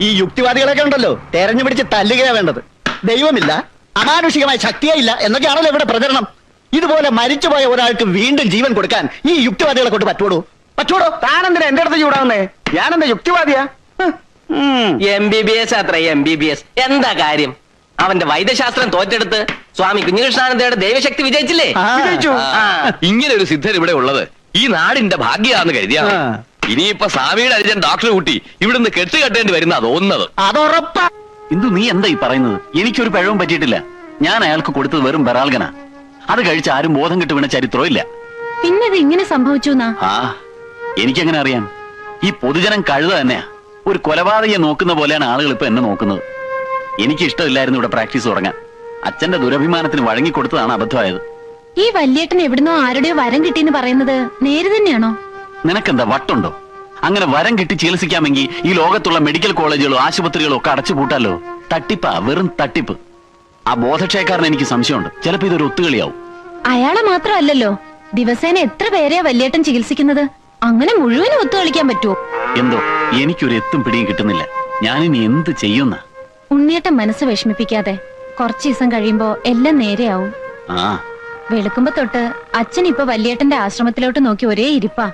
ഈ യുക്തിവാദികളൊക്കെ ഉണ്ടല്ലോ തെരഞ്ഞു പിടിച്ച് തല്ലുകയാ വേണ്ടത്. ദൈവമില്ല, അമാനുഷികമായ ശക്തിയേ ഇല്ല എന്നൊക്കെയാണല്ലോ ഇവിടെ പ്രചരണം. ഇതുപോലെ മരിച്ചുപോയ ഒരാൾക്ക് വീണ്ടും ജീവൻ കൊടുക്കാൻ ഈ യുക്തിവാദികളെ കൊണ്ട് പറ്റുവോടോ? താനെന്തിനാ എന്റെ അടുത്ത് ചൂടാവുന്നേ? ഞാനെന്താ യുക്തിവാദിയാ? MBBS അത്ര MBBS എന്താ കാര്യം? അവന്റെ വൈദ്യശാസ്ത്രം തോറ്റെടുത്ത് സ്വാമി കുഞ്ഞികൃഷ്ണാനന്ദയുടെ ദൈവശക്തി വിജയിച്ചില്ലേ? വിജയിച്ചു. ഇങ്ങനെ ഒരു സിദ്ധൻ ഇവിടെ ഉള്ളത് ഈ നാടിന്റെ ഭാഗ്യാന്ന് കരുതിയാണ്. ഇനിയിപ്പൊ സ്വാമിയുടെ അനുജൻ ഡോക്ടറെ കൂട്ടി ഇവിടുന്ന് കെട്ടുകെട്ടേണ്ടി വരുന്ന തോന്നുന്നത്. അതുറപ്പാ. ഇന്ദു, നീ എന്താ ഈ പറയുന്നത്? എനിക്കൊരു പിഴവും പറ്റിയിട്ടില്ല. ഞാൻ അയാൾക്ക് കൊടുത്തത് വെറും ബെറാൽഗന. അത് കഴിച്ച് ആരും ബോധം കെട്ട് വീണ ചരിത്രവും ഇല്ല. പിന്നത് ഇങ്ങനെ സംഭവിച്ചു? എനിക്കെങ്ങനെ അറിയാം? ഈ പൊതുജനം കഴുത തന്നെയാ. ഒരു കൊലപാതകയെ നോക്കുന്ന പോലെയാണ് ആളുകൾ ഇപ്പൊ എന്നെ നോക്കുന്നത്. എനിക്ക് ഇഷ്ടമില്ലായിരുന്നു ഇവിടെ പ്രാക്ടീസ് തുടങ്ങാൻ. അച്ഛന്റെ ദുരഭിമാനത്തിന് വഴങ്ങിക്കൊടുത്തതാണ് അബദ്ധമായത്. ഈ വല്യേട്ടൻ എവിടുന്നോ ആരുടെയോ വരം കിട്ടിയെന്ന് പറയുന്നത് നേര് തന്നെയാണോ? നിനക്കെന്താ വട്ടുണ്ടോ? അങ്ങനെ വരം കിട്ടി ചികിത്സിക്കാമെങ്കിൽ ഈ ലോകത്തുള്ള മെഡിക്കൽ കോളേജുകളോ ആശുപത്രികളോ ഒക്കെ അടച്ചുപൂട്ടാലോ? തട്ടിപ്പാ, വെറും തട്ടിപ്പ്. ആ ബോധക്ഷയക്കാരൻ എനിക്ക് സംശയമുണ്ട്. ചിലപ്പോ ഇതൊരു ഒത്തുകളിയാവും. അയാളെ മാത്രമല്ലല്ലോ, ദിവസേന എത്ര പേരെയാ വല്യേട്ടൻ ചികിത്സിക്കുന്നത്? അങ്ങനെ മുഴുവനും ഒത്തുകളിക്കാൻ പറ്റുമോ? എന്തോ എനിക്കൊരു എത്തും പിടിയും കിട്ടുന്നില്ല. ഞാനിനി എന്ത് ചെയ്യുന്ന? ഉണ്ണിയേട്ടൻ മനസ്സ് വിഷമിപ്പിക്കാതെ. കുറച്ചു ദിവസം കഴിയുമ്പോ എല്ലാം നേരെയാവും. വെളുക്കുമ്പോ തൊട്ട് അച്ഛൻ ഇപ്പൊ വല്യേട്ടന്റെ ആശ്രമത്തിലോട്ട് നോക്കി ഒരേ ഇരിപ്പാ.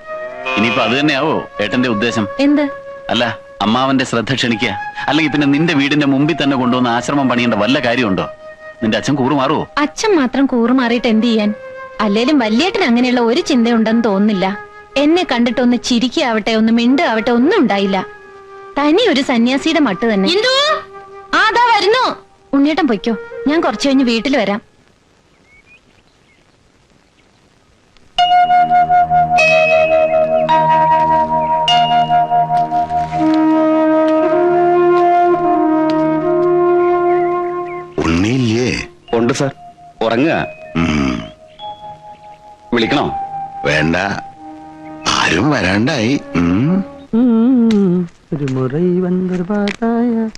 ഇനിയിപ്പോ അത് തന്നെയാവോ ഏട്ടന്റെ ഉദ്ദേശം? എന്ത്? അല്ല, അമ്മാവന്റെ ശ്രദ്ധ ക്ഷണിക്കുക. അല്ലെങ്കിൽ പിന്നെ നിന്റെ വീടിന്റെ മുമ്പിൽ തന്നെ കൊണ്ടുവന്ന് ആശ്രമം പണിയേണ്ട വല്ല കാര്യമുണ്ടോ? നിന്റെ അച്ഛൻ കൂറുമാറുവോ? അച്ഛൻ മാത്രം കൂറുമാറിയിട്ട് എന്ത് ചെയ്യാൻ? അല്ലേലും വല്യേട്ടൻ അങ്ങനെയുള്ള ഒരു ചിന്തയുണ്ടെന്ന് തോന്നുന്നില്ല. എന്നെ കണ്ടിട്ടൊന്ന് ചിരിക്കാവട്ടെ, ഒന്ന് മിണ്ടാവട്ടെ, ഒന്നും ഉണ്ടായില്ല. തനി ഒരു സന്യാസിയുടെ മട്ട് തന്നെ. അതാ വരുന്നു. ഉണ്ണിയേട്ടൻ പൊയ്ക്കോ, ഞാൻ കുറച്ചു കഴിഞ്ഞ് വീട്ടിൽ വരാം. ഉണ്ണിയില്ലേ? ഉണ്ട് സാർ, ഉറങ്ങുക. വിളിക്കണോ? വേണ്ട, ആരും വരാണ്ടായി. ഒരു മുறை വന്നൊരു പാതായ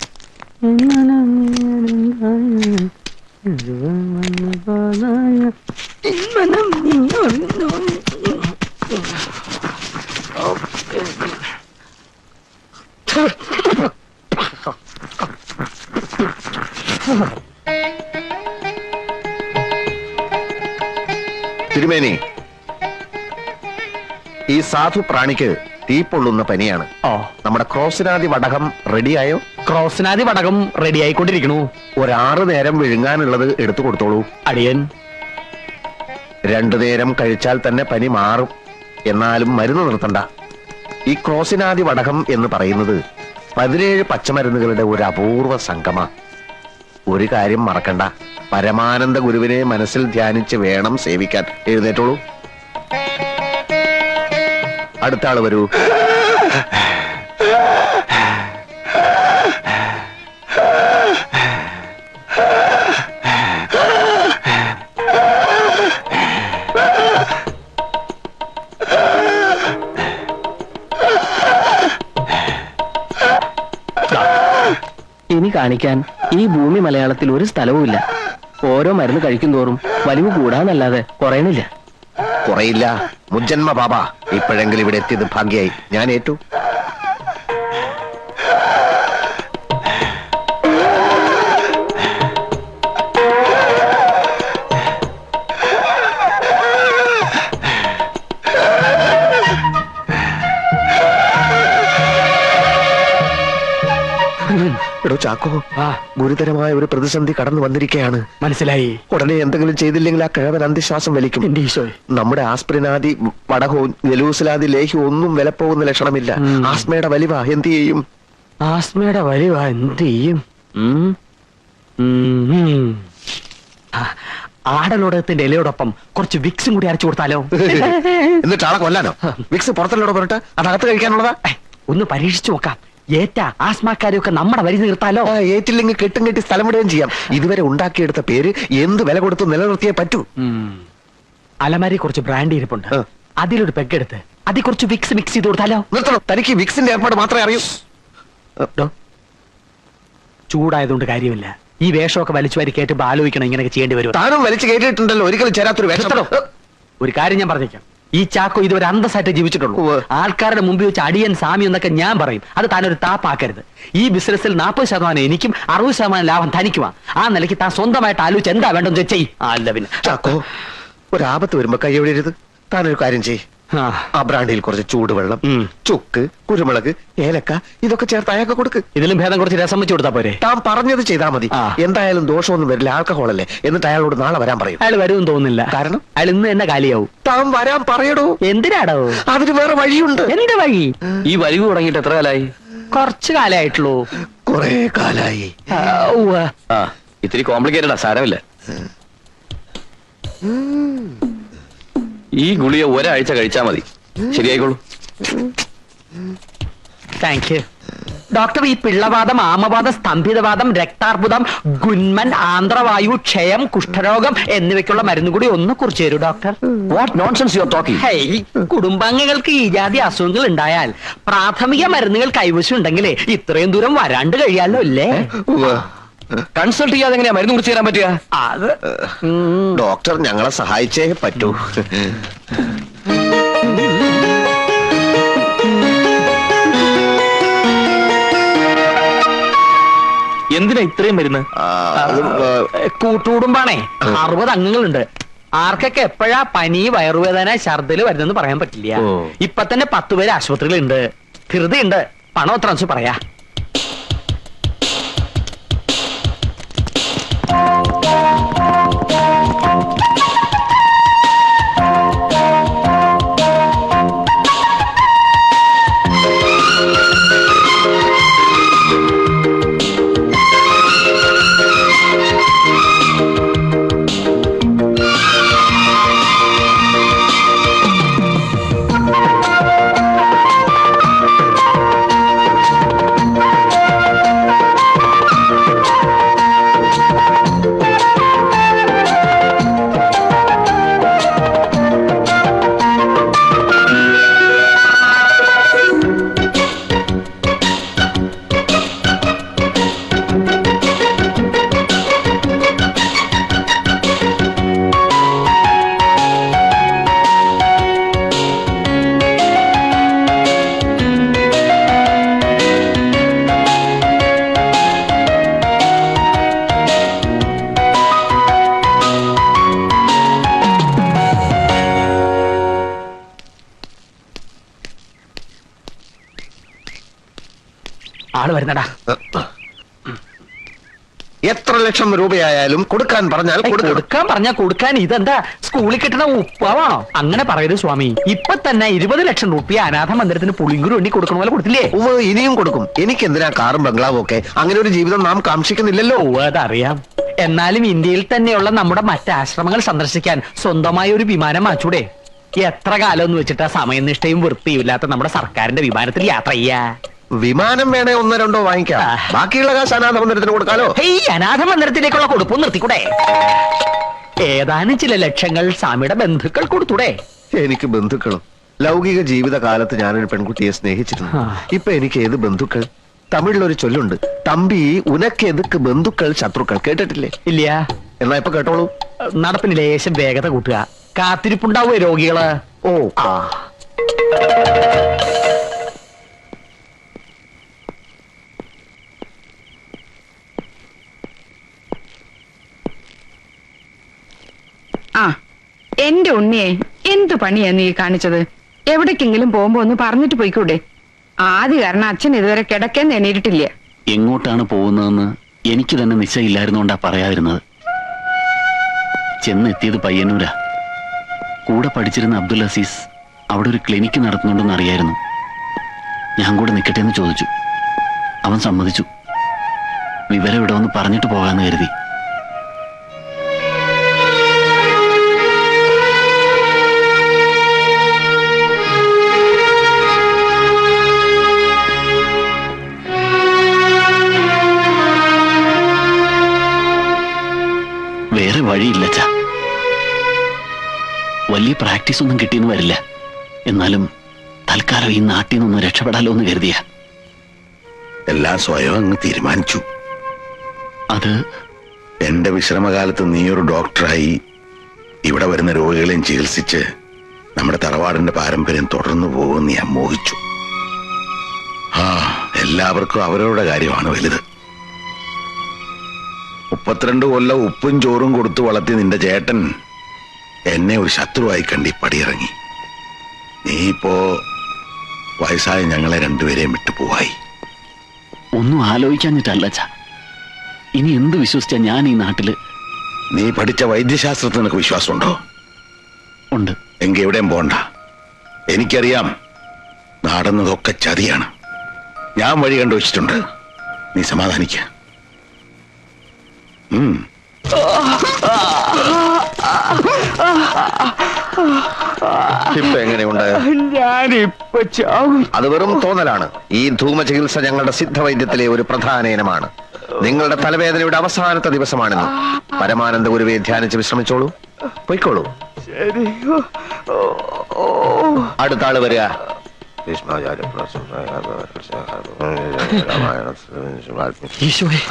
തിരുമേനി, ഈ സാധു പ്രാണിക്ക് തീ പൊള്ളുന്ന പനിയാണ്. നമ്മുടെ ക്രോസിനാദി വടകം റെഡിയായോ? ക്രോസിനാദി വടകം റെഡി ആയിക്കൊണ്ടിരിക്കണു. 6 നേരം വിഴുങ്ങാനുള്ളത് എടുത്തു കൊടുത്തോളൂ. അടിയൻ. 2 നേരം കഴിച്ചാൽ തന്നെ പനി മാറും. എന്നാലും മരുന്ന് നിർത്തണ്ട. ഈ ക്രോസിനാദി വടകം എന്ന് പറയുന്നത് 17 പച്ചമരുന്നുകളുടെ ഒരു അപൂർവ സംഗമ. ഒരു കാര്യം മറക്കണ്ട, പരമാനന്ദ ഗുരുവിനെ മനസ്സിൽ ധ്യാനിച്ച് വേണം സേവിക്കാൻ. എഴുന്നേറ്റോളൂ. അടുത്ത ആള് വരൂ. ഇനി കാണിക്കാൻ ഈ ഭൂമി മലയാളത്തിൽ ഒരു സ്ഥലവുമില്ല. ഓരോ മരുന്ന് കഴിക്കും തോറും വലിവ് കൂടാന്നല്ലാതെ കുറയണില്ല. കുറയില്ല. മുജ്ജന്മ ബാബ, ഇപ്പോഴെങ്കിലും ഇവിടെ എത്തിയത് ഭാഗ്യായി. ഞാൻ ഏറ്റു. എടോ ചാക്കോ, ഗുരുതരമായ ഒരു പ്രതിസന്ധി കടന്നു വന്നിരിക്കുകയാണ്. മനസ്സിലായി. ഉടനെ എന്തെങ്കിലും ചെയ്തില്ലെങ്കിൽ ആ കിഴവൻ അന്ത്യശ്വാസം വലിക്കും. നമ്മുടെ ആസ്പ്രിനാദി വടകവും ജലൂസിലാദി ലേഹ്യവും ഒന്നും വിലപ്പോകുന്ന ലക്ഷണമില്ല. ആസ്മയുടെ വലിവ എന്ത് ചെയ്യും? ആസ്മയുടെ വലിവ എന്ത് ചെയ്യും? ആടലോടകത്തിന്റെ ഇലയോടൊപ്പം കുറച്ച് വിക്സും കൂടി അരച്ചു കൊടുത്താലോ? എന്നിട്ട് ആളെ കൊല്ലാനോ? വിക്സ് പുറത്തല്ലോടെ പറഞ്ഞിട്ട് അതകത്ത് കഴിക്കാനുള്ളതാ. ഒന്ന് പരീക്ഷിച്ചു നോക്കാം. ഏറ്റ ആസ്മാക്കാരെയൊക്കെ നമ്മുടെ വരി നിർത്താലോ? ഏറ്റില്ലെങ്കിൽ കെട്ടും കെട്ടി സ്ഥലം വിടുകയും ചെയ്യാം. ഇതുവരെ ഉണ്ടാക്കിയെടുത്ത പേര് എന്ത് വില കൊടുത്ത് നിലനിർത്തിയേ പറ്റൂ. അലമാരി കുറച്ച് ബ്രാൻഡ് ഇരിപ്പുണ്ട്. അതിലൊരു പെഗ്ഗെടുത്ത് അതിൽ കുറച്ച് വിക്സ് മിക്സ് ചെയ്ത് കൊടുത്താലോ? നിർത്തണം. തനിക്ക് വിക്സിന്റെ ഏർപ്പാട് മാത്രമേ അറിയൂ. ചൂടായതുകൊണ്ട് കാര്യമില്ല. ഈ വേഷമൊക്കെ വലിച്ചു വരി കേട്ട് ആലോചിക്കണം ഇങ്ങനെയൊക്കെ ചെയ്യേണ്ടി വരും. താനും വലിച്ചു കയറ്റിയിട്ടുണ്ടല്ലോ ഒരിക്കലും ചേരാത്തൊരു വേഷം. ഒരു കാര്യം ഞാൻ പറഞ്ഞേക്കാം. ഈ ചാക്കോ ഇതുവരെ അന്തസ്സായിട്ട് ജീവിച്ചിട്ടുള്ളൂ. ഉവ്വ്. ആൾക്കാരുടെ മുമ്പിൽ വെച്ച് അടിയൻ സാമി എന്നൊക്കെ ഞാൻ പറയും. അത് താനൊരു താപ്പാക്കരുത്. ഈ ബിസിനസ്സിൽ 40% എനിക്കും 60% ലാഭം തനിക്കുമാ. ആ നിലയ്ക്ക് താൻ സ്വന്തമായിട്ട് ആലോചിച്ച് എന്താ വേണ്ടെന്ന് ചെയ്. അല്ല പിന്നെ ചാക്കോ, ഒരാപത്ത് വരുമ്പോ കൈയൊഴിയരുത്. താനൊരു കാര്യം ചെയ്. ആ ബ്രാൻഡിയിൽ കുറച്ച് ചൂടുവെള്ളം, ചുക്ക്, കുരുമുളക്, ഏലക്ക ഇതൊക്കെ ചേർത്ത് അയാൾക്ക് കൊടുക്ക്. ഇതിലും ഭേദം കുറച്ച് രസം വെച്ച് കൊടുത്താ പോരെ? താൻ പറഞ്ഞത് ചെയ്താൽ മതി. എന്തായാലും ദോഷമൊന്നും വരില്ല. ആൽക്കഹോളല്ലേ. എന്നിട്ട് അയാളോട് നാളെ വരാൻ പറയും. അയാൾ വരുമെന്ന് തോന്നുന്നില്ല. കാരണം അയാൾ ഇന്ന് തന്നെ കാലിയാവും. താൻ വരാൻ പറയടോ. എന്തിനാടോ? അതിന് വേറെ വഴിയുണ്ട്. എന്ത് വഴി? ഈ വലിവ് തുടങ്ങിയിട്ട് എത്ര കാലായി? കുറച്ചു കാലമായിട്ടുള്ളൂ. കൊറേ കാലായി. ആ ഇത്തിരി കോംപ്ലിക്കേറ്റഡാ, സാരമില്ല. ഈ ഗുളിക ഒരാഴ്ച കഴിച്ചാ മതി, ശരിയായിക്കോളൂ. Thank you doctor. ഈ പിള്ളവാദം, ആമവാദം, സ്തംഭിതവാദം, രക്താർബുദം, ഗുന്മൻ, ആന്ത്രവായു, ക്ഷയം, കുഷ്ഠരോഗം എന്നിവയ്ക്കുള്ള മരുന്ന് കൂടി ഒന്ന് കുറിച്ച് തരൂ doctor. What nonsense you are talking? Hey, കുടുംബാംഗങ്ങൾക്ക് ഈ ജാതി അസുഖങ്ങൾ ഉണ്ടായാൽ പ്രാഥമിക മരുന്നുകൾ കൈവശം ഉണ്ടെങ്കിലേ ഇത്രയും ദൂരം വരാണ്ട് കഴിയാലോ അല്ലേ? കൺസൾട്ട് ചെയ്യാതെ എങ്ങനെയാ മരുന്ന് കുറിച്ച് തരാൻ പറ്റുക? അത് ഡോക്ടർ ഞങ്ങളെ സഹായിച്ചേ പറ്റൂ. എന്തിനാ ഇത്രയും മരുന്ന്? കൂട്ടുകുടുംബാണേ, 60 അംഗങ്ങളുണ്ട്. ആർക്കൊക്കെ എപ്പോഴാ പനി, വയറുവേദന, ഛർദില് വരുന്നെന്ന് പറയാൻ പറ്റില്ല. ഇപ്പൊ തന്നെ 10 പേര് ആശുപത്രിയിലുണ്ട്. ധൃതിയുണ്ട്. പണം എത്ര വെച്ച് പറയാ? ആള് വരുന്നടാ. എത്ര ലക്ഷം രൂപയായാലും കൊടുക്കാൻ പറഞ്ഞാൽ കൊടുക്കാൻ പറഞ്ഞാ കൊടുക്കാൻ. ഇതെന്താ സ്കൂളിൽ കിട്ടുന്ന ഉപ്പാവാണോ? അങ്ങനെ പറയരുത് സ്വാമി. ഇപ്പൊ തന്നെ 20 ലക്ഷം രൂപ അനാഥ മന്ദിരത്തിന് പുളിങ്കുരു എണ്ണി കൊടുക്കണ പോലെ കൊടുത്തില്ലേ? ഇനിയും കൊടുക്കും. എനിക്ക് എന്തിനാ കാറും ബംഗ്ലാവും ഒക്കെ? അങ്ങനെ ഒരു ജീവിതം നാം കാക്ഷിക്കുന്നില്ലല്ലോ. അതറിയാം. എന്നാലും ഇന്ത്യയിൽ തന്നെയുള്ള നമ്മുടെ മറ്റ് ആശ്രമങ്ങൾ സന്ദർശിക്കാൻ സ്വന്തമായ ഒരു വിമാനം വാങ്ങിച്ചൂടെ? എത്ര കാലം എന്ന് വെച്ചിട്ടാ സമയനിഷ്ഠയും വൃത്തിയും ഇല്ലാത്ത നമ്മുടെ സർക്കാരിന്റെ വിമാനത്തിൽ യാത്ര ചെയ്യാ? വിമാനം വേണേ 1-2 വാങ്ങിക്കാം. ബാക്കിയുള്ള കാശ് അനാഥ മന്ദിരത്തിന് കൊടുക്കാലോ. അനാഥ മന്ദിരത്തിലേക്കുള്ള കൊടുപ്പും നിർത്തിക്കൂടെ? ഏതാനും ചില ലക്ഷങ്ങൾ സ്വാമിയുടെ ബന്ധുക്കൾ കൊടുത്തൂടെ? എനിക്ക് ബന്ധുക്കളും. ലൗകിക ജീവിത കാലത്ത് ഞാനൊരു പെൺകുട്ടിയെ സ്നേഹിച്ചിരുന്നു. ഇപ്പൊ എനിക്ക് ഏത് ബന്ധുക്കൾ? തമിഴിലൊരു ചൊല്ലുണ്ട്, തമ്പി ഉനക്ക് എതുക്ക് ബന്ധുക്കൾ ശത്രുക്കൾ. കേട്ടിട്ടില്ലേ? ഇല്ല. എന്നാ ഇപ്പൊ കേട്ടോളൂ. നടപ്പിന് ലേശം വേഗത കൂട്ടുക. കാത്തിരിപ്പുണ്ടാവേ രോഗികള്. എന്റെ ഉണ്ണിയെ എന്തു പണിയാ നീ കാണിച്ചത്? എവിടേക്കെങ്കിലും പോകുമ്പോ ഒന്ന് പറഞ്ഞിട്ട് പോയിക്കൂടെ? ആദ്യ കാരണം അച്ഛൻ ഇതുവരെ കിടക്കാൻ എണീറ്റിട്ടില്ല. എങ്ങോട്ടാണ് പോകുന്നതെന്ന് എനിക്ക് തന്നെ നിശ്ചയില്ലായിരുന്നോണ്ടാ പറയാതിരുന്നത്. ചെന്നെത്തിയത് പയ്യന്നൂരാ. കൂടെ പഠിച്ചിരുന്ന അബ്ദുൽ അസീസ് അവിടെ ഒരു ക്ലിനിക്ക് നടത്തുന്നുണ്ടെന്ന് അറിയായിരുന്നു. ഞാൻ കൂടെ നിൽക്കട്ടെ എന്ന് ചോദിച്ചു. അവൻ സമ്മതിച്ചു. വിവരം ഇവിടെ ഒന്ന് പറഞ്ഞിട്ട് പോകാന്ന് കരുതി. വേറെ വഴിയില്ല. വലിയ പ്രാക്ടീസ് ഒന്നും കിട്ടിയെന്ന് വരില്ല. എന്നാലും തൽക്കാലം ഈ നാട്ടിൽ നിന്നൊന്ന് രക്ഷപ്പെടാലോ എന്ന് കരുതിയ. എല്ലാം സ്വയം അങ്ങ് തീരുമാനിച്ചു. അത് എന്റെ വിശ്രമകാലത്ത് നീ ഒരു ഡോക്ടറായി ഇവിടെ വരുന്ന രോഗികളെയും ചികിത്സിച്ച് നമ്മുടെ തറവാടിന്റെ പാരമ്പര്യം തുടർന്നു പോകുമെന്ന് ഞാൻ മോഹിച്ചു. എല്ലാവർക്കും അവരവരുടെ കാര്യമാണ് വലുത്. 32 കൊല്ലം ഉപ്പും ചോറും കൊടുത്തു വളർത്തി നിന്റെ ചേട്ടൻ എന്നെ ഒരു ശത്രുവായി കണ്ടി പടിയിറങ്ങി. നീ ഇപ്പോ വയസ്സായ ഞങ്ങളെ രണ്ടുപേരെയും വിട്ടുപോവായി. ഒന്നും ആലോചിക്കാഞ്ഞിട്ടല്ല അച്ഛാ. ഇനി എന്ത് വിശ്വസിച്ചാ ഞാൻ ഈ നാട്ടില്? നീ പഠിച്ച വൈദ്യശാസ്ത്രത്തിൽ നിനക്ക് വിശ്വാസമുണ്ടോ? ഉണ്ട്. എങ്കിൽ എവിടെയും പോണ്ട. എനിക്കറിയാം നടന്നതൊക്കെ ചതിയാണ്. ഞാൻ വഴി കണ്ടുവച്ചിട്ടുണ്ട്. നീ സമാധാനിക്ക. ഇപ്പൊ എങ്ങനെയുണ്ട്? ഞാനിപ്പൊ ചാവും. അത് വെറും തോന്നലാണ്. ഈ ധൂമ ചികിത്സ ഞങ്ങളുടെ സിദ്ധവൈദ്യത്തിലെ ഒരു പ്രധാന ഇനമാണ്. നിങ്ങളുടെ തലവേദനയുടെ അവസാനത്തെ ദിവസമാണെന്ന് പരമാനന്ദ ഗുരുവെ ധ്യാനിച്ച് വിശ്രമിച്ചോളൂ. പൊയ്ക്കോളൂ. ശരി. അടുത്ത ആള് വരിക. ഈശോയെ,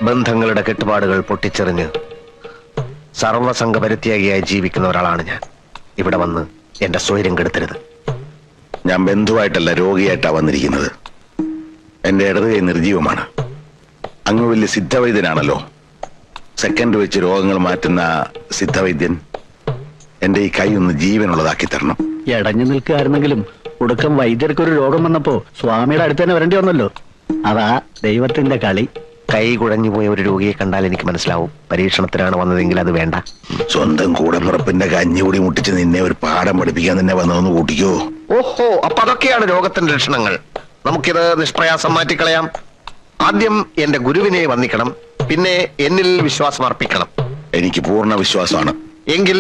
ബന്ധങ്ങളുടെ കെട്ടുപാടുകൾ പൊട്ടിച്ചെറിഞ്ഞ് സർവസംഘപരിത്യാഗിയായി ജീവിക്കുന്ന ഒരാളാണ് ഞാൻ. ഇവിടെ വന്ന് എന്റെ സ്വൈര്യം കെടുത്തരുത്. ഞാൻ ബന്ധുവായിട്ടല്ല രോഗിയായിട്ടാ വന്നിരിക്കുന്നത്. എന്റെ ഇടത് കൈ നിർജീവമാണ്. അങ്ങ് വലിയ സിദ്ധവൈദ്യനാണല്ലോ. സെക്കൻഡ് വെച്ച് രോഗങ്ങൾ മാറ്റുന്ന സിദ്ധവൈദ്യൻ എന്റെ ഈ കൈ ഒന്ന് ജീവനുള്ളതാക്കി തരണം. ഇടഞ്ഞു നിൽക്കുകയായിരുന്നെങ്കിലും ഒടുക്കം വൈദ്യർക്കൊരു രോഗം വന്നപ്പോ സ്വാമിയുടെ അടുത്ത് തന്നെ വരേണ്ടി വന്നല്ലോ. അതാ ദൈവത്തിന്റെ കളി. കൈ കുഴഞ്ഞുപോയ ഒരു രോഗിയെ കണ്ടാൽ എനിക്ക് മനസ്സിലാവും പരീക്ഷണത്തിനാണ് വന്നതെങ്കിൽ അത് വേണ്ട. സ്വന്തം കൂടപ്പുറപ്പിന്റെ കഞ്ഞികൂടി മുട്ടിച്ച് നിന്നെ ഒരു പാഠം പഠിപ്പിക്കാൻ തന്നെ വന്നതെന്ന് കൂട്ടിക്കോ. ഓഹോ, അപ്പൊ അതൊക്കെയാണ് രോഗത്തിന്റെ ലക്ഷണങ്ങൾ. നമുക്കിത് നിഷ്പ്രയാസം മാറ്റിക്കളയാം. ആദ്യം എന്റെ ഗുരുവിനെ വന്ദിക്കണം, പിന്നെ എന്നിൽ വിശ്വാസം അർപ്പിക്കണം. എനിക്ക് പൂർണ്ണ വിശ്വാസമാണ്. എങ്കിൽ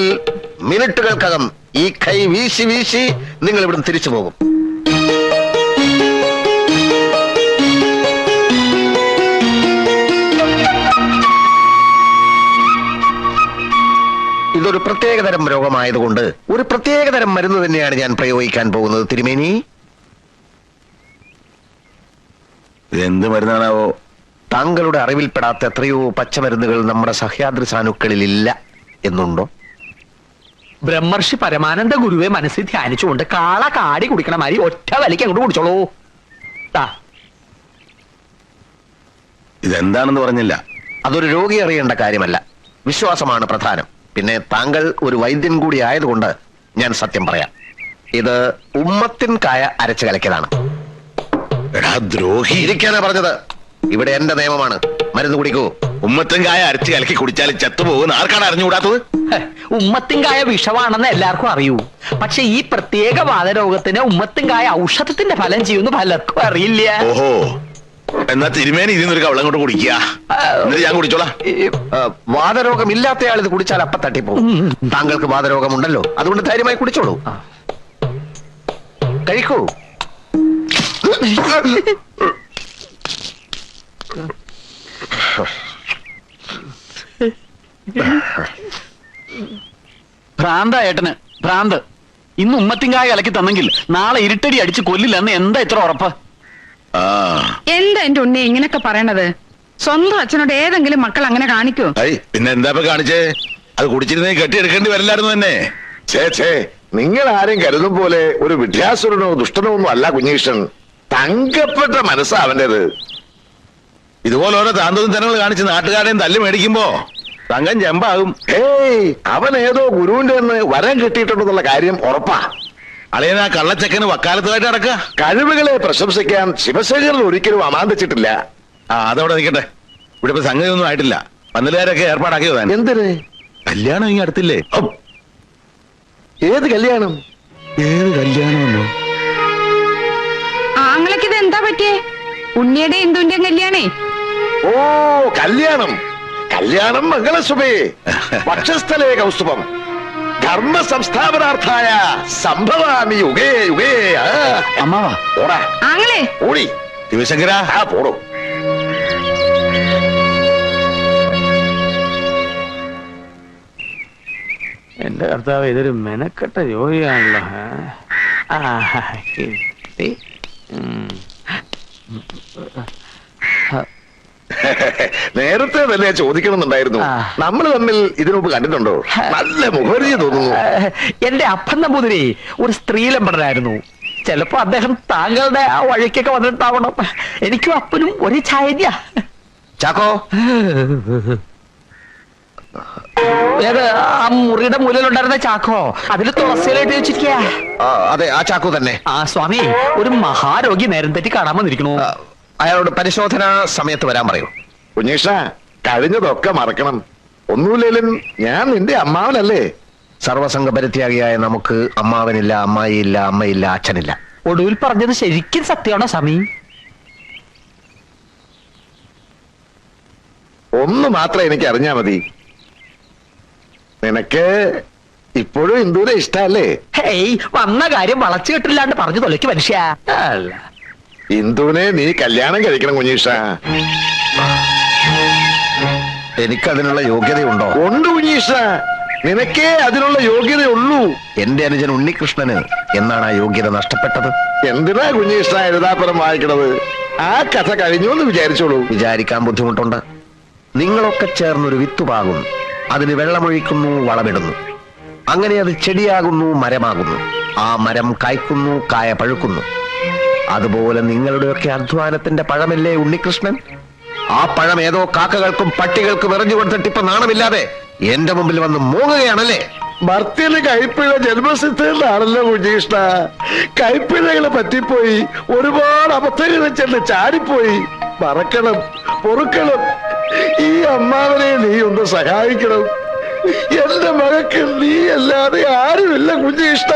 മിനിറ്റുകൾക്കകം ഈ കൈ വീശി വീശി നിങ്ങൾ ഇവിടുന്ന് തിരിച്ചു പോകും. ഇതൊരു പ്രത്യേകതരം രോഗമായതുകൊണ്ട് ഒരു പ്രത്യേകതരം മരുന്ന് തന്നെയാണ് ഞാൻ പ്രയോഗിക്കാൻ പോകുന്നത്. തിരുമേനി, എന്ത് മരുന്നാണാവോ? താങ്കളുടെ അറിവിൽപ്പെടാത്ത എത്രയോ പച്ചമരുന്നുകൾ നമ്മുടെ സഹ്യാദ്രി സാനുക്കളിൽ ഇല്ല എന്നുണ്ടോ? ബ്രഹ്മർഷി പരമാനന്ദ ഗുരുവെ മനസ്സിൽ ധ്യാനിച്ചുകൊണ്ട് കാള കാടി കുടിക്കണ മാതിരി ഒറ്റ വലിക്ക് അങ്ങോട്ട് കുടിച്ചോളൂ. ഇതെന്താണെന്ന് പറഞ്ഞില്ല. അതൊരു രോഗി അറിയേണ്ട കാര്യമല്ല. വിശ്വാസമാണ് പ്രധാനം. പിന്നെ താങ്കൾ ഒരു വൈദ്യൻ കൂടി ആയതുകൊണ്ട് ഞാൻ സത്യം പറയാം. ഇത് ഉമ്മത്തിൻ കായ അരച്ചു കലക്കിയതാണ്. എടാ ദ്രോഹി, ഇരിക്കാനാ പറഞ്ഞത്. ഇവിടെ എന്റെ നിയമമാണ്. മരുന്ന് കുടിക്കൂ. ഉമ്മത്തങ്കായ അരച്ച് കലക്കി കുടിച്ചാൽ ചത്തുപോകുന്ന ആർക്കാണ് അറിഞ്ഞുകൂടാത്തത്? ഉമ്മത്തിൻകായ വിഷമാണെന്ന് എല്ലാവർക്കും അറിയൂ. പക്ഷെ ഈ പ്രത്യേക വാതരോഗത്തിന് ഉമ്മത്തിൻകായ ഔഷധത്തിന്റെ ഫലം ചെയ്യുന്ന പലർക്കും അറിയില്ല. ഓഹോ, എന്നാ തിരുമേനി ഇതിന്നൊരു കവളം കൊണ്ട് കുടിക്കുക. എന്നിട്ട് ഞാൻ കുടിച്ചോളാം. വാതരോഗം ഇല്ലാത്തയാൾ ഇത് കുടിച്ചാൽ അപ്പ തട്ടിപ്പോകും. താങ്കൾക്ക് വാതരോഗമുണ്ടല്ലോ, അതുകൊണ്ട് ധൈര്യമായി കുടിച്ചോളൂ. കഴിക്കൂ. ഭ്രാന്ത ഏട്ടന് ഭ്രാന്ത്. ഇന്ന് ഉമ്മത്തിങ്കായ കലക്കി തന്നെങ്കിൽ നാളെ ഇരുട്ടടി അടിച്ച് കൊല്ലില്ലെന്ന് എന്താ ഇത്ര ഉറപ്പ്? എന്താ എന്റെ ഉണ്ണി ഇങ്ങനൊക്കെ പറയണത്? സ്വന്തം അച്ഛനോട് ഏതെങ്കിലും മക്കൾ അങ്ങനെ കാണിക്കൂ? പിന്നെ എന്താ കാണിച്ചേ? അത് കുടിച്ചിരുന്നേ കെട്ടിയെടുക്കേണ്ടി വരില്ലായിരുന്നു തന്നെ. നിങ്ങൾ ആരും കരുതും പോലെ ഒരു വിദ്യാസുരനോ ദുഷ്ടനോ ഒന്നും അല്ല കുഞ്ഞീഷൻ. തങ്കപ്പെട്ട മനസ്സാ അവന്റേത്. ഇതുപോലെ ഓരോ താന്തോന്നും തനങ്ങൾ കാണിച്ച് നാട്ടുകാരെയും തല്ലി മേടിക്കുമ്പോ തങ്കം ചെമ്പാകും. അവൻ ഏതോ ഗുരുവിന്റെ വരം കിട്ടിയിട്ടുണ്ടെന്നുള്ള കാര്യം ഉറപ്പാ. അളിയൻ ആ കള്ളച്ചക്കന് വക്കാലത്തുമായിട്ട് നടക്കുക. കഴിവുകളെ പ്രശംസിക്കാൻ ശിവശേഖരൻ ഒരിക്കലും അമാന്തിച്ചിട്ടില്ല. അതവിടെ നിൽക്കട്ടെ. ഇവിടെ ഇപ്പൊ സംഗതി ഒന്നും ആയിട്ടില്ല. പന്തലുകാരൊക്കെ ഏർപ്പാടാക്കിയതാണ്. എന്തിന്? കല്യാണം ഇങ്ങനെ അടുത്തില്ലേ? ഏത് കല്യാണം? ഏത് കല്യാണമെന്നോ? ആങ്ങളക്കിത് എന്താ പറ്റിയേ? ഉണ്ണിയുടെ ഇന്ദുവിന്റെയും കല്യാണേ. ഓ, കല്യാണം കല്യാണം മംഗളസുമേ. വക്ഷസ്ഥലേ കൗസ്തുഭം ധർമ്മ സംസ്ഥാപനാർത്ഥായ സംഭവാമി യുഗേ യുഗേ. അമ്മാവാ, ഓടാ ആങ്ങളെ. ഓടി. ശിവശങ്കര, പോടോ. എന്റെ കർത്താവ്, ഇതൊരു മെനക്കെട്ട ജോലിയാണല്ലോ. നേരത്തെ തന്നെ ചോദിക്കണമെന്നുണ്ടായിരുന്നു. ആ. നമ്മൾ തമ്മിൽ ഇതിനുമുമ്പ് കണ്ടിട്ടുണ്ടോ? നല്ല മുഖപരിചയം തോന്നുന്നു. എന്റെ അപ്പൻ നമ്പൂതിരി ഒരു സ്ത്രീലമ്പടനായിരുന്നു. ചിലപ്പോ അദ്ദേഹം താങ്കളുടെ ആ വഴിക്കൊക്കെ വന്നിട്ടാവണം. എനിക്കും അപ്പനും ഒരു ചായന്യ. ചാക്കോ, ഏത് ആ മുറിയുടെ മൂലയിലുണ്ടായിരുന്ന ചാക്കോ അതിൽ തുളസിയിലായിട്ട് വെച്ചിരിക്കുക. അതെ, ആ ചാക്കോ തന്നെ. ആ സ്വാമി, ഒരു മഹാരോഗി നേരം തെറ്റി കാണാൻ വന്നിരിക്കണു. അയാളോട് പരിശോധനാ സമയത്ത് വരാൻ പറയൂ. കുഞ്ഞീഷ, കഴിഞ്ഞതൊക്കെ മറക്കണം. ഒന്നുമില്ലേലും ഞാൻ നിന്റെ അമ്മാവനല്ലേ? സർവസംഘപരിത്യാഗിയായ നമുക്ക് അമ്മാവനില്ല, അമ്മായിയില്ല, അമ്മയില്ല, അച്ഛനില്ല. ഒടുവിൽ പറഞ്ഞത് ശരിക്കും സത്യമാണോ സ്വാമി? ഒന്ന് മാത്രം എനിക്ക് അറിഞ്ഞാ മതി. നിനക്ക് ഇപ്പോഴും ഇന്ദുവിനെ ഇഷ്ടല്ലേ? ഹേയ്, വന്ന കാര്യം വളച്ചു കെട്ടില്ലാണ്ട് പറഞ്ഞു തൊലയ്ക്ക് മനുഷ്യ. അല്ല, ഇന്ദുവിനെ നീ കല്യാണം കഴിക്കണം കുഞ്ഞീഷ. എനിക്കതിനുള്ള യോഗ്യതയുണ്ടോ? ഉണ്ട് കുഞ്ഞീഷ, നിനക്കേ അതിനുള്ള യോഗ്യതയുള്ളൂ. എന്റെ അനുജൻ ഉണ്ണികൃഷ്ണന് എന്നാണ് ആ യോഗ്യത നഷ്ടപ്പെട്ടത്. എന്തിനാ കുഞ്ഞീഷ എഴുതാപ്പുറം വായിക്കണത്? ആ കഥ കഴിഞ്ഞു എന്ന് വിചാരിച്ചോളൂ. വിചാരിക്കാൻ ബുദ്ധിമുട്ടുണ്ട്. നിങ്ങളൊക്കെ ചേർന്നൊരു വിത്തുപാകുന്നു, അതിന് വെള്ളമൊഴിക്കുന്നു, വളമിടുന്നു. അങ്ങനെ അത് ചെടിയാകുന്നു, മരമാകുന്നു. ആ മരം കായ്ക്കുന്നു, കായ പഴുക്കുന്നു. അതുപോലെ നിങ്ങളുടെയൊക്കെ അധ്വാനത്തിന്റെ പഴമല്ലേ ഉണ്ണികൃഷ്ണൻ? ആ പഴം ഏതോ കാക്കകൾക്കും പട്ടികൾക്കും എറിഞ്ഞു കൊടുത്തിട്ട് ഇപ്പൊ നാണമില്ലാതെ എന്റെ മുമ്പിൽ വന്ന് മൂങ്ങുകയാണല്ലേ? ഭർത്തിയില് കൈപ്പിഴ ജന്മസിദ്ധയിലാണല്ലോ കുഞ്ഞീഷ്ണ. കൈപ്പിഴകളെ പറ്റിപ്പോയി, ഒരുപാട് അബദ്ധങ്ങൾ ചെന്ന് ചാടിപ്പോയി. മറക്കണം, പൊറുക്കണം. ഈ അമ്മാവനെ നീ ഒന്ന് സഹായിക്കണം. എന്റെ മകൾക്ക് നീ അല്ലാതെ ആരുമില്ല കുഞ്ഞീഷ്ണ.